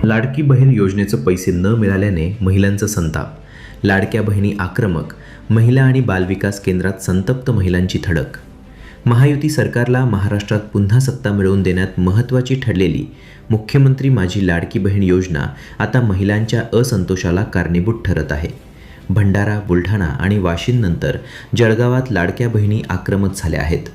लाडकी बहीण योजनेचे पैसे न मिळाल्याने महिलांचा संताप. लाडक्या बहिणी आक्रमक. महिला आणि बालविकास केंद्रात संतप्त महिलांची धडक. महायुती सरकारला महाराष्ट्रात पुन्हा सत्ता मिळवून देण्यात महत्त्वाची ठरलेली मुख्यमंत्री माझी लाडकी बहीण योजना आता महिलांच्या असंतोषाला कारणीभूत ठरत आहे. भंडारा, बुलढाणा आणि वाशिमनंतर जळगावात लाडक्या बहिणी आक्रमक झाल्या आहेत.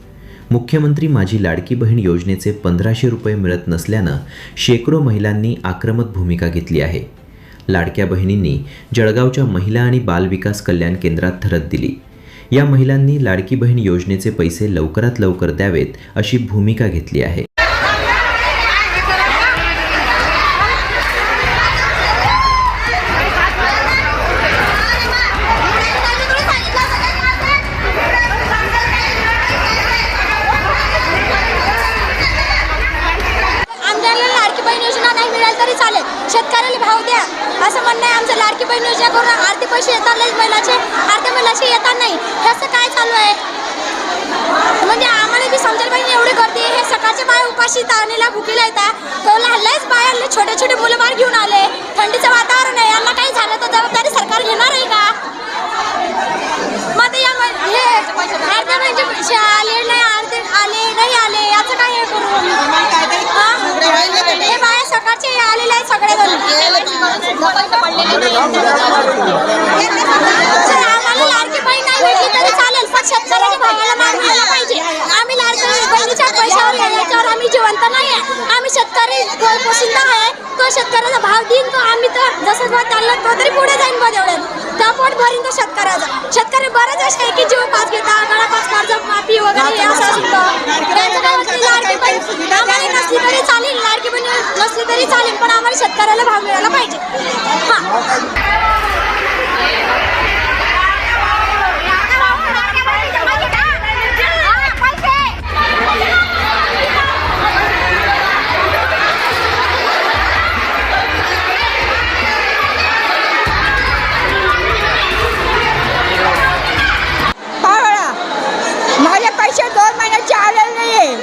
मुख्यमंत्री माझी लाडकी बहीण योजनेचे 1500 रुपये मिळत नसल्यानं शेकडो महिलांनी आक्रमक भूमिका घेतली आहे. लाडक्या बहिणींनी जळगावच्या महिला आणि बालविकास कल्याण केंद्रात धडक दिली. या महिलांनी लाडकी बहीण योजनेचे पैसे लवकरात लवकर द्यावेत अशी भूमिका घेतली आहे. शेतकऱ्याला भाव द्या असं म्हणणं आहे आमचं. लाडकी बहीण योजना करून अर्धे पैसे येतात महिलाचे, अर्ध्या महिलाचे येतात नाही. हे असं काय चालू आहे? म्हणजे आम्हाला बी समजायला पाहिजे. एवढी गर्दी हे सकाळच्या बाया उपाशी ताणीला भुकीला येतात. तो लहानच बाया छोटे छोटे मुलं बाहेर घेऊन आले. थंडीचं वातावरण आहे. यांना काही झालं तर जबाबदारी सरकार घेणार आहे का? मग हे अर्ध्या महिन्याचे पैसे आले नाही, अर्धे आले नाही आले याचं काय हे करू? हे बाया सकाळचे आलेले आहेत सगळे आम्हाला लाडकी बहीण नाही भेटली तरी चालेल, पण शेतकऱ्याच्या भावाला मान द्यायला पाहिजे. आम्ही लाडकी बहिणीच्या पैशावर याच्यावर आम्ही जिवंत नाही आहे. आम्ही शेतकरी पोशिंदा आहे. तो शेतकऱ्याचा भाव देईन तो आम्ही तर जसं चाललं तो तरी पुढे जाईन बघ एवढं त्या पोट भरीन तो शेतकऱ्याचा. शेतकरी बरेच असे आहे की जीव पाच घेता गळा पाच कर्ज माफी वगैरे हे असं असतं. लाडकी बहीण आम्हाला नसली तरी चालेल, लाडकी बहीण नसली तरी चालेल, पण आम्हाला शेतकऱ्याला भाव मिळाला पाहिजे. माझे पैसे 2 महिन्याचे आलेले नाहीये.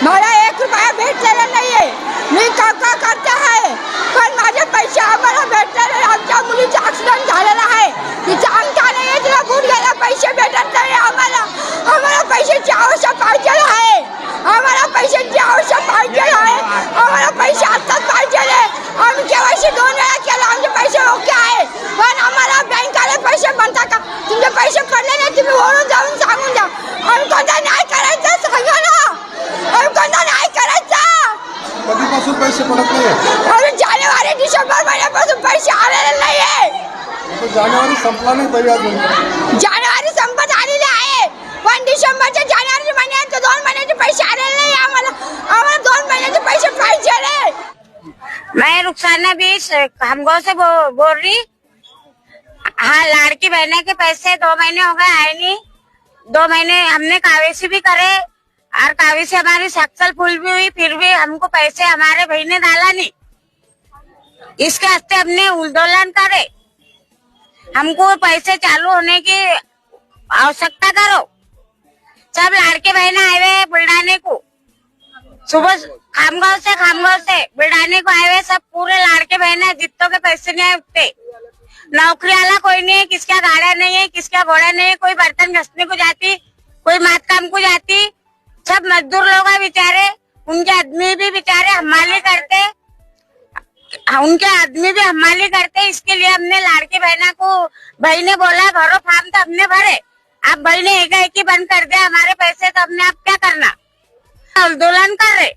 मला 1 रुपया भेटलेला नाहीये. मी काका करते आहे, पण माझे पैसे आम्हाला भेटलेले. आमच्या मुलीचा ॲक्सिडेंट झालेला आहे. तिचा अंगठा नाही, तिला गुडघ्याला पैसे भेटत नाही. आम्हाला पैशाची आवश्यक पाहिजे आहे. आम्हाला पैशाची आवश्यक पाहिजे आहे. आम्हाला पैसे आत्ताच पाहिजे. आम्ही केवायसी 2 वेळा केला, आमचे पैसे ओके आहे, पण आम्हाला बँकाला पैसे म्हणता का? तुमचे पैसे पडले नाही, तुम्ही वरून जाऊन सांगून द्या. आम्ही कोणता न्याय करायचा सांगा ना. आम्ही कोणता न्याय करायचा? कधीपासून पैसे पडत नाही? आम्ही जानेवारी डिसेंबर महिन्यापासून पैसे आलेले नाहीये. जानेवारी संपला नाही तरी अजून जानेवारी संपत आलेले आहे, पण डिसेंबरच्या जानेवारी महिन्यात 2 महिन्याचे पैसे आलेले नाही. आम्हाला 2 महिन्याचे पैसे पाहिजे. मैं रुखसाना भी हमगांव से बोल रही. हाँ, लाड़की बहना के पैसे 2 महीने हो गए आए नहीं. 2 महीने हमने कावेसी भी करे और कावेसी हमारी सक्सेल फुल भी हुई, फिर भी हमको पैसे हमारे भाई ने डाला नहीं. इसके हस्ते हमने आंदोलन करे. हमको पैसे चालू होने की आवश्यकता करो. सब लाड़के बहन आए हुए बुलढाने को, सुबह खामगांव से बुलढाने को आए हुए. सब पूरे लाड़के बहन है. जितों के पैसे नहीं आए उतने. नौकरी वाला कोई नहीं है, किसका गाड़ा नहीं है, किसका घोड़ा नहीं है. कोई बर्तन घसने को जाती, कोई मात काम को जाती. सब मजदूर लोग हैं बेचारे. उनके आदमी भी बेचारे हमाली करते. इसके लिए हमने लाड़के बहना को भाई ने बोला भरो फार्म, तो हमने भरे. अब भाई ने एक ही बंद कर दिया हमारे पैसे, तो हमने अब क्या करना? आंदोलन कर रहे.